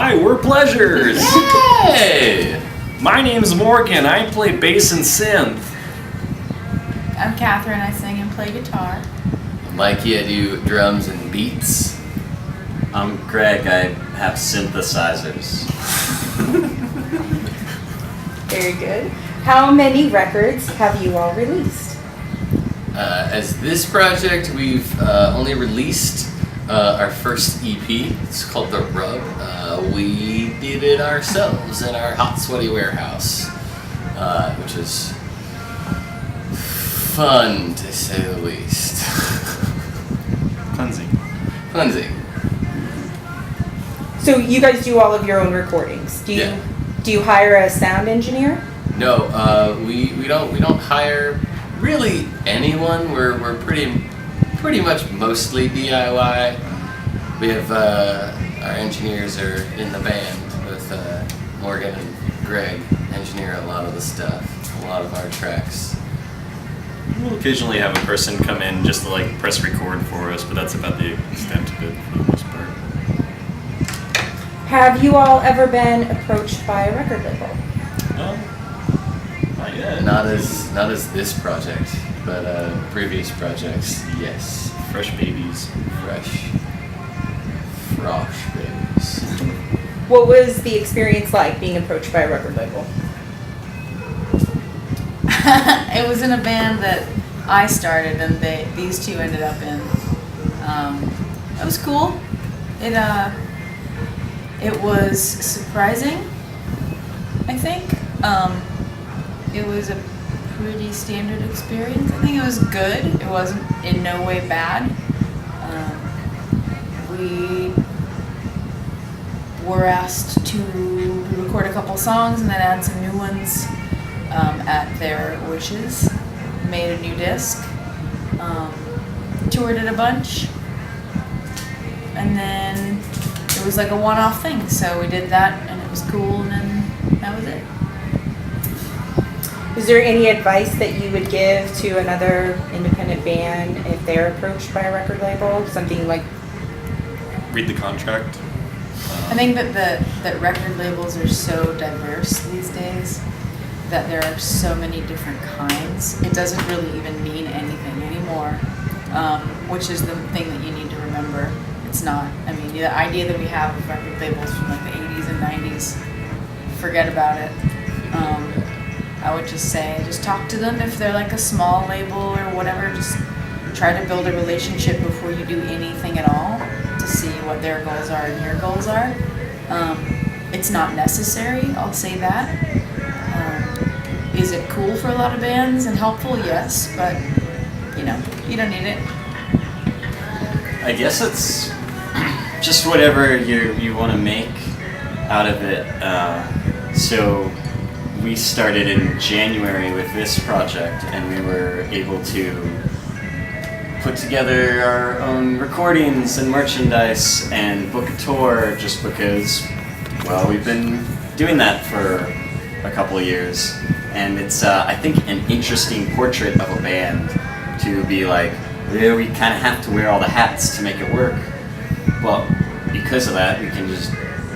Hi, we're Pleasures! Hey! My name's Morgan, I play bass and synth. I'm Katherine, I sing and play guitar. Mikey, I do drums and beats. I'm Greg, I have synthesizers. Very good. How many records have you all released? As this project, we've only released our first EP. It's called The Rub. We did it ourselves in our hot, sweaty warehouse, which is fun to say the least. Cleansing. So you guys do all of your own recordings. Do you hire a sound engineer? No, we don't hire really anyone. We're pretty much mostly DIY. We have our engineers are in the band with Morgan and Greg engineer a lot of the stuff, a lot of our tracks. We'll occasionally have a person come in just to like press record for us, but that's about the extent of it for the most part. Have you all ever been approached by a record label? No, not yet. Not as this project, but previous projects, yes. Fresh babies. Frosh babies. What was the experience like being approached by a record label? It was in a band that I started and these two ended up in. It was cool. It was surprising, I think. It was a pretty standard experience. I think it was good. It wasn't in no way bad. We were asked to record a couple songs and then add some new ones at their wishes. Made a new disc. Toured it a bunch. And then it was like a one-off thing, so we did that and it was cool, and then that was it. Is there any advice that you would give to another independent band if they're approached by a record label? Something like Read the contract. I think that record labels are so diverse these days that there are so many different kinds. It doesn't really even mean anything anymore, which is the thing that you need to remember. It's not. I mean, the idea that we have of record labels from like the 80s and 90s, forget about it. I would just say, just talk to them if they're like a small label or whatever. Just try to build a relationship before you do anything at all to see what their goals are and your goals are. It's not necessary, I'll say that. Is it cool for a lot of bands and helpful? Yes, but you don't need it. I guess it's just whatever you want to make out of it. So we started in January with this project, and we were able to put together our own recordings and merchandise and book a tour just because, well, we've been doing that for a couple of years. And it's, I think, an interesting portrait of a band to be like, yeah, we kind of have to wear all the hats to make it work. Well, because of that, we can just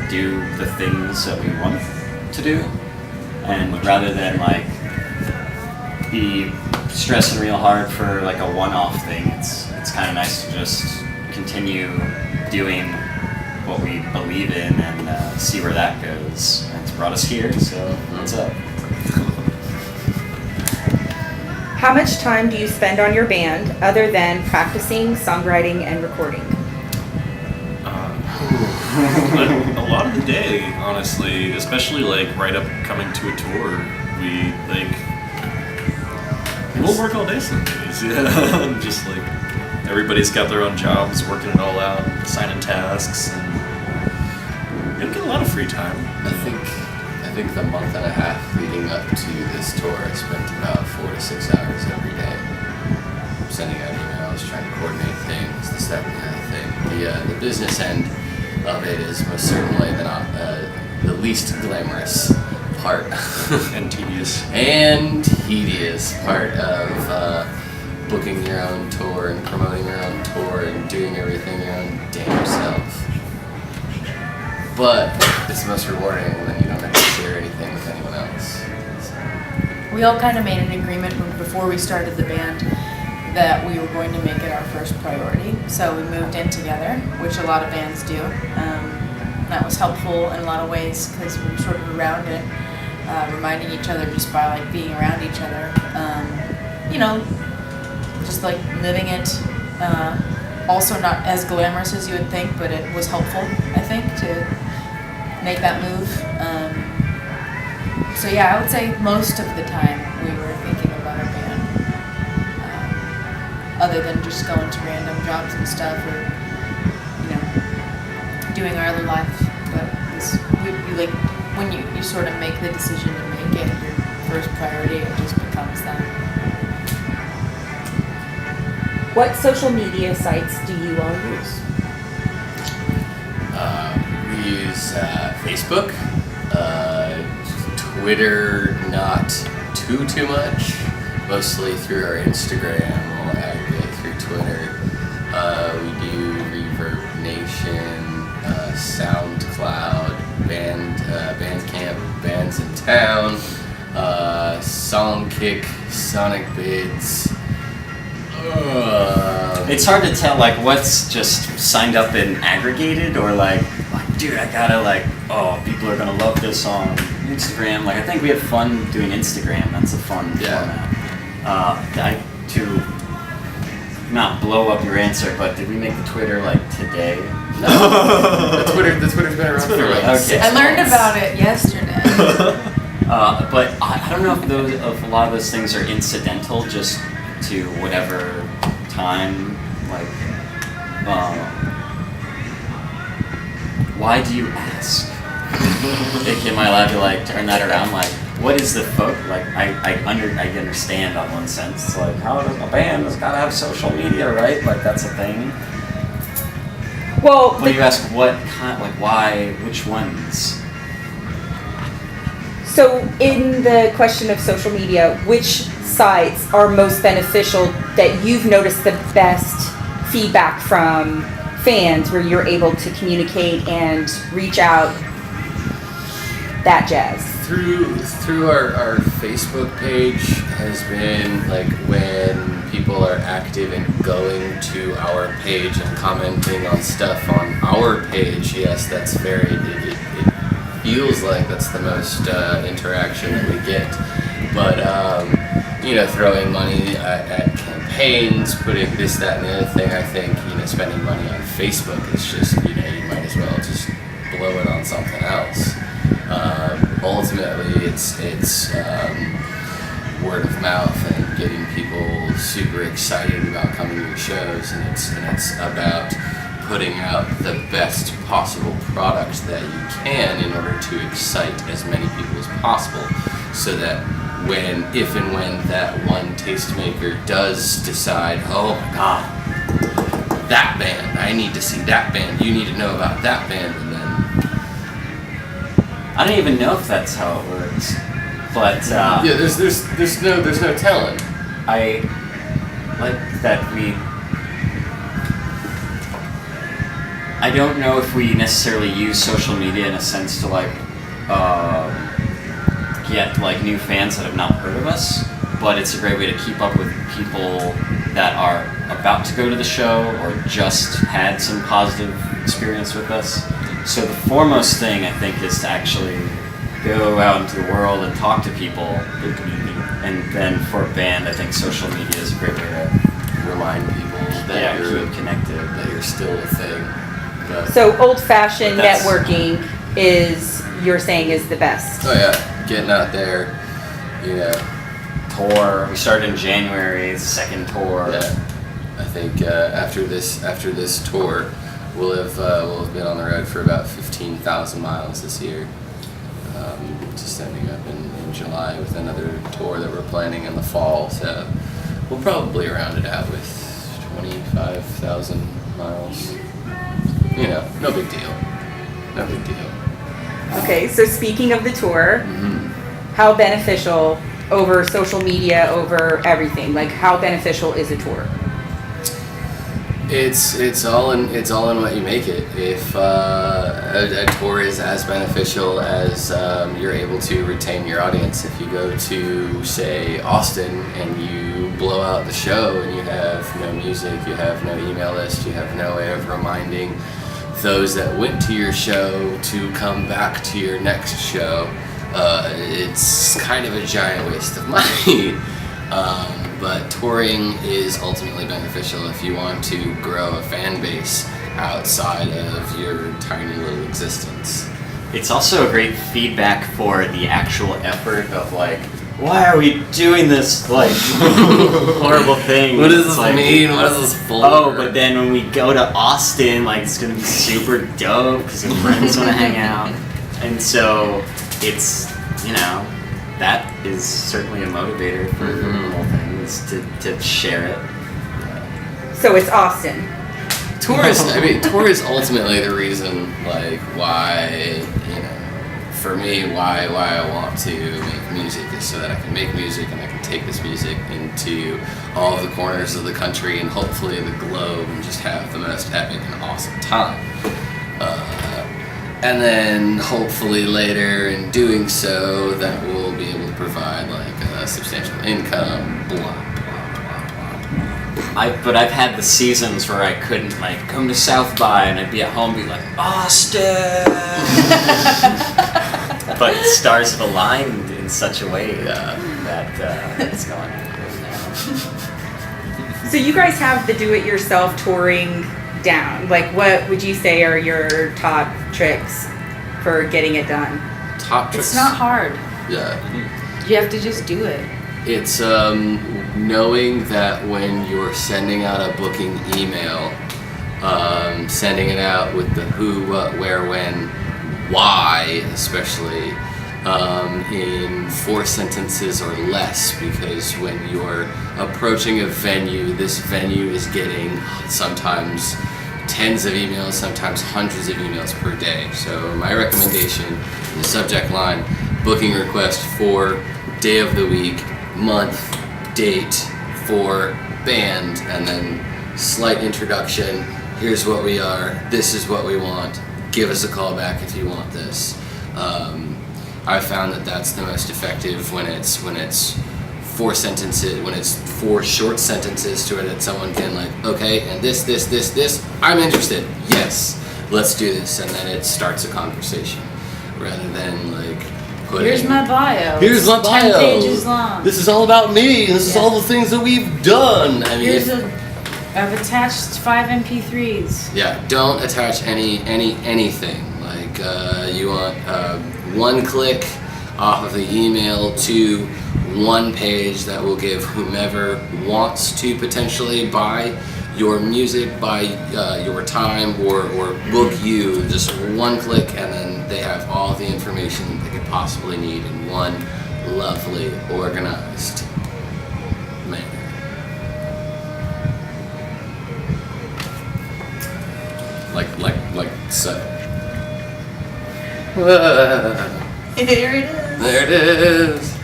do the things that we want to do. And rather than like be stressing real hard for like a one-off thing, it's kind of nice to just continue doing what we believe in and see where that goes. And it's brought us here, so what's up? how much time do you spend on your band other than practicing, songwriting, and recording? A lot of the day, honestly, especially like right up coming to a tour. We'll work all day some days. Yeah, just like everybody's got their own jobs, working it all out, assigning tasks, and we don't get a lot of free time. I think the month and a half leading up to this tour, I spent about 4 to 6 hours every day sending out emails, trying to coordinate things, this, that, and the other thing. The business end of it is most certainly the least glamorous part And tedious. and tedious part of booking your own tour and promoting your own tour and doing everything your own damn self. but it's most rewarding when you don't have to share anything with anyone else. So. We all kind of made an agreement before we started the band that we were going to make it our first priority. So we moved in together, which a lot of bands do. That was helpful in a lot of ways because we were sort of around it, reminding each other just by like being around each other. Just like living it. Also not as glamorous as you would think, but it was helpful, I think, to make that move. So yeah, I would say most of the time we were thinking about our band, other than just going to random jobs and stuff, or doing our other life. But you like when you sort of make the decision to make it your first priority, it just becomes that. What social media sites do you all use? We use Facebook, Twitter, not too much, mostly through our Instagram. We'll aggregate through Twitter. We do Reverb Nation, SoundCloud, Bandcamp, Bands in Town, Songkick, Sonic Bids. It's hard to tell like what's just signed up and aggregated or like dude, I gotta people are gonna love this on Instagram. Like I think we have fun doing Instagram. That's a fun format. To not blow up your answer, but did we make the Twitter like today? No. the Twitter's been around for months. Okay. I learned about it yesterday. But I don't know if a lot of those things are incidental just to whatever time, why do you ask? Am I allowed to turn that around? What is the I understand on one sense. It's how does a band has got to have social media, right? That's a thing. Well, but you ask what kind, why, which ones? So in the question of social media, which sites are most beneficial that you've noticed the best feedback from fans where you're able to communicate and reach out, that jazz? Through our Facebook page has been when people are active and going to our page and commenting on stuff on our page. Yes, that's it feels like that's the most interaction that we get. But throwing money at campaigns, putting this, that, and the other thing. I think spending money on Facebook is just you might as well just blow it on something else. Ultimately, it's word of mouth and getting people super excited about coming to your shows, and it's about putting out the best possible product that you can in order to excite as many people as possible, so that if and when that one tastemaker does decide, oh my god, that band, I need to see that band, you need to know about that band, and then I don't even know if that's how it works, but yeah, there's no telling. I like that I don't know if we necessarily use social media in a sense to get new fans that have not heard of us, but it's a great way to keep up with people that are about to go to the show or just had some positive experience with us. So the foremost thing I think is to actually go out into the world and talk to people, and then for a band I think social media is a great way to remind people that you're keep connected, that you're still a thing. So old-fashioned networking you're saying is the best. Oh yeah, getting out there, Tour. We started in January, second tour. Yeah, I think after this tour, we'll have been on the road for about 15,000 miles this year. Just ending up in July with another tour that we're planning in the fall. So we'll probably round it out with 25,000 miles. No big deal. No big deal. Okay, so speaking of the tour, how beneficial over social media, over everything? How beneficial is a tour? It's all in what you make it. If a tour is as beneficial as you're able to retain your audience, if you go to say Austin and you blow out the show and you have no music, you have no email list, you have no way of reminding those that went to your show to come back to your next show, it's kind of a giant waste of money. But touring is ultimately beneficial if you want to grow a fan base outside of your tiny little existence. It's also a great feedback for the actual effort of like, why are we doing this like horrible thing? What does this like, mean? What is this for? Oh, but then when we go to Austin, like it's gonna be super dope because your friends want to hang out, and so it's that is certainly a motivator for the whole thing is to share it. So it's Austin. Tour is ultimately the reason, like, why, for me, why I want to make music is so that I can make music and I can take this music into all of the corners of the country and hopefully the globe and just have the most epic and awesome time. And then hopefully later in doing so, that will be able to provide like a substantial income, blah, blah, blah, blah. But I've had the seasons where I couldn't like come to South by and I'd be at home and be like, Austin! But the stars have aligned in such a way that it's going good now. So you guys have the do-it-yourself touring down. Like, what would you say are your top tricks for getting it done? Top tricks. It's not hard. Yeah. You have to just do it. It's knowing that when you're sending out a booking email, sending it out with the who, what, where, when, why, especially, in 4 sentences or less, because when you're approaching a venue, this venue is getting sometimes tens of emails, sometimes hundreds of emails per day. So my recommendation in the subject line, booking request for day of the week, month, date, for band, and then slight introduction. Here's what we are, this is what we want, give us a call back if you want this. I've found that that's the most effective when it's 4 sentences, when it's 4 short sentences to it that someone can like, okay, and this, I'm interested, yes, let's do this, and then it starts a conversation, rather than like putting, Here's my bio. here's my It's bio, 10 pages long. this is all about me, and this is all the things that we've done. I mean, I've attached 5 MP3s. yeah, don't attach anything. Like you want 1 click off of the email to 1 page that will give whomever wants to potentially buy your music, buy your time, or book you, just 1 click, and then they have all the information they could possibly need in one lovely, organized manner. Like so. There it is. There it is.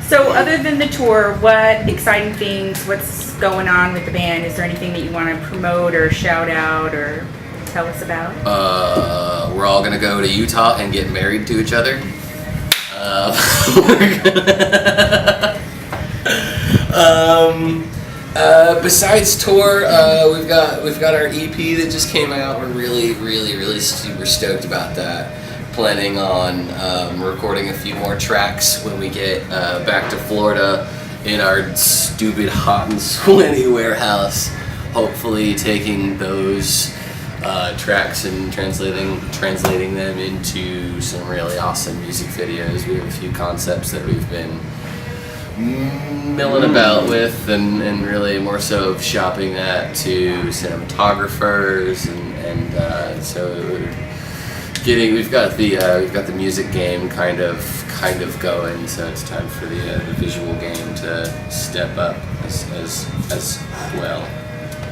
So other than the tour, what exciting things, what's going on with the band? Is there anything that you want to promote or shout out or tell us about? We're all gonna go to Utah and get married to each other. Besides tour, we've got our EP that just came out. We're really super stoked about that. Planning on recording a few more tracks when we get back to Florida in our stupid hot and sweaty warehouse. Hopefully taking those tracks and translating them into some really awesome music videos. We have a few concepts that we've been milling about with, and really more so shopping that to cinematographers, and so we've got the music game kind of going. So it's time for the visual game to step up as well.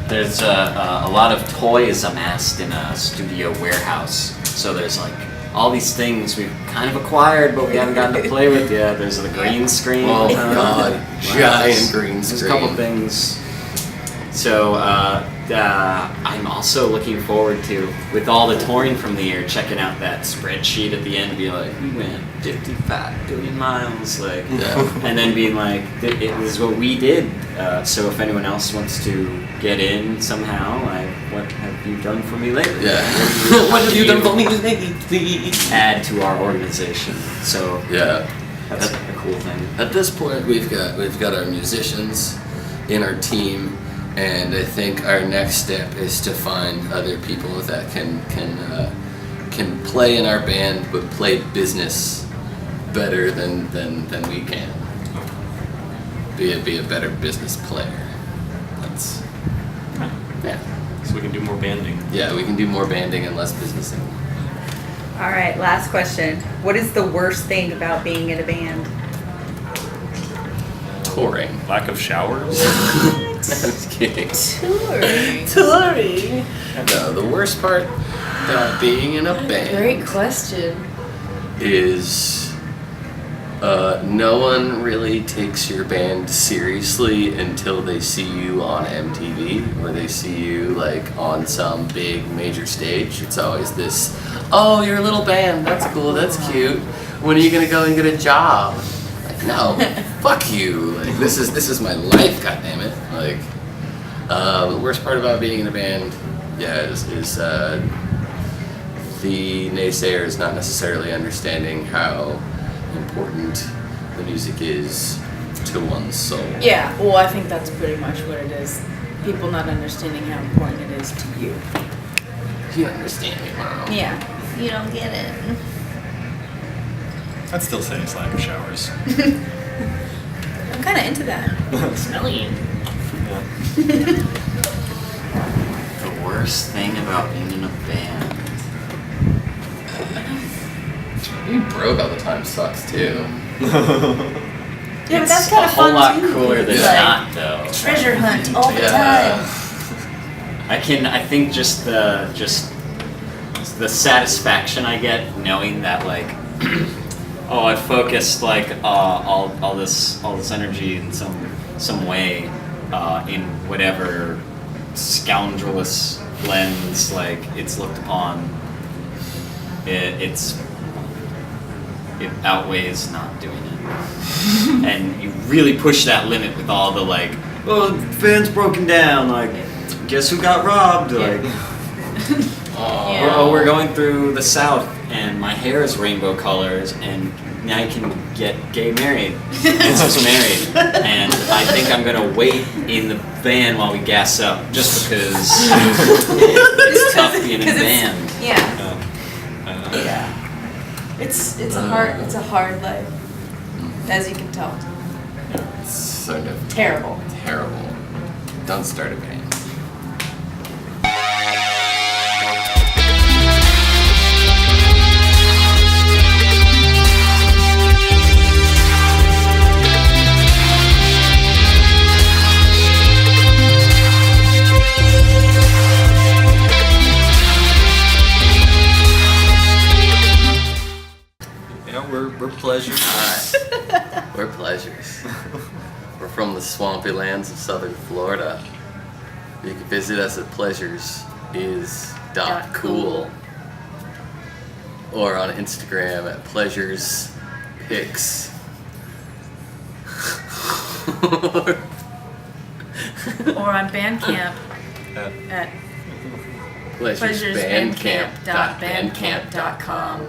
There's a lot of toys amassed in a studio warehouse. So there's like all these things we've kind of acquired, but we haven't gotten to play with yet. There's the green screen. Oh my god, giant green There's a screen. couple things. So I'm also looking forward to, with all the touring from the year, checking out that spreadsheet at the end and be like, we went 55 billion miles, like, and then being like, this is what we did. So if anyone else wants to get in somehow, like, what have you done for me lately? Yeah. What have you done for me lately? Add to our organization. So Yeah. that's a cool thing. At this point, we've got our musicians in our team, and I think our next step is to find other people that can play in our band but play business better than we can. Be a better business player. That's yeah. So we can do more banding. Yeah, we can do more banding and less businessing. All right, last question. What is the worst thing about being in a band? Touring. Lack of showers. I'm just kidding. Touring. No, the worst part about being in a band Great question. is no one really takes your band seriously until they see you on MTV or they see you like on some big major stage. It's always this, oh, you're a little band, that's cool, that's cute. When are you gonna go and get a job? Like, no, fuck you. Like, this is my life, goddammit. Like, the worst part about being in a band, yeah, is the naysayers not necessarily understanding how important the music is to one's soul. Yeah, well, I think that's pretty much what it is. People not understanding how important it is to you. You understand me, Mom. Yeah, you don't get it. I'd still say it's lack of showers. I'm kind of into that. Smelly. The worst thing about being in a band. Being broke all the time sucks too. Yeah, but that's It's kind a of whole fun lot too. cooler than It's not, though. like treasure hunt all the Yeah. time. I think just the satisfaction I get knowing that, like, oh, I focused like all this energy in some way in whatever scoundrelous lens like it's looked upon. It outweighs not doing it, and you really push that limit with all the like, oh, the band's broken down, like, guess who got robbed, like. Yeah. Oh, we're going through the South, and my hair is rainbow colors, and now I can get gay married. And just married, and I think I'm gonna wait in the van while we gas up, just because it's tough being in a band. Yeah. Yeah. It's a hard life, as you can tell. It's sort of Terrible. terrible. Don't start a band. We're pleasures. Alright. We're pleasures. We're from the swampy lands of southern Florida. You can visit us at pleasuresis.cool or on Instagram at pleasurespics. Or on Bandcamp at pleasuresbandcamp.bandcamp.com.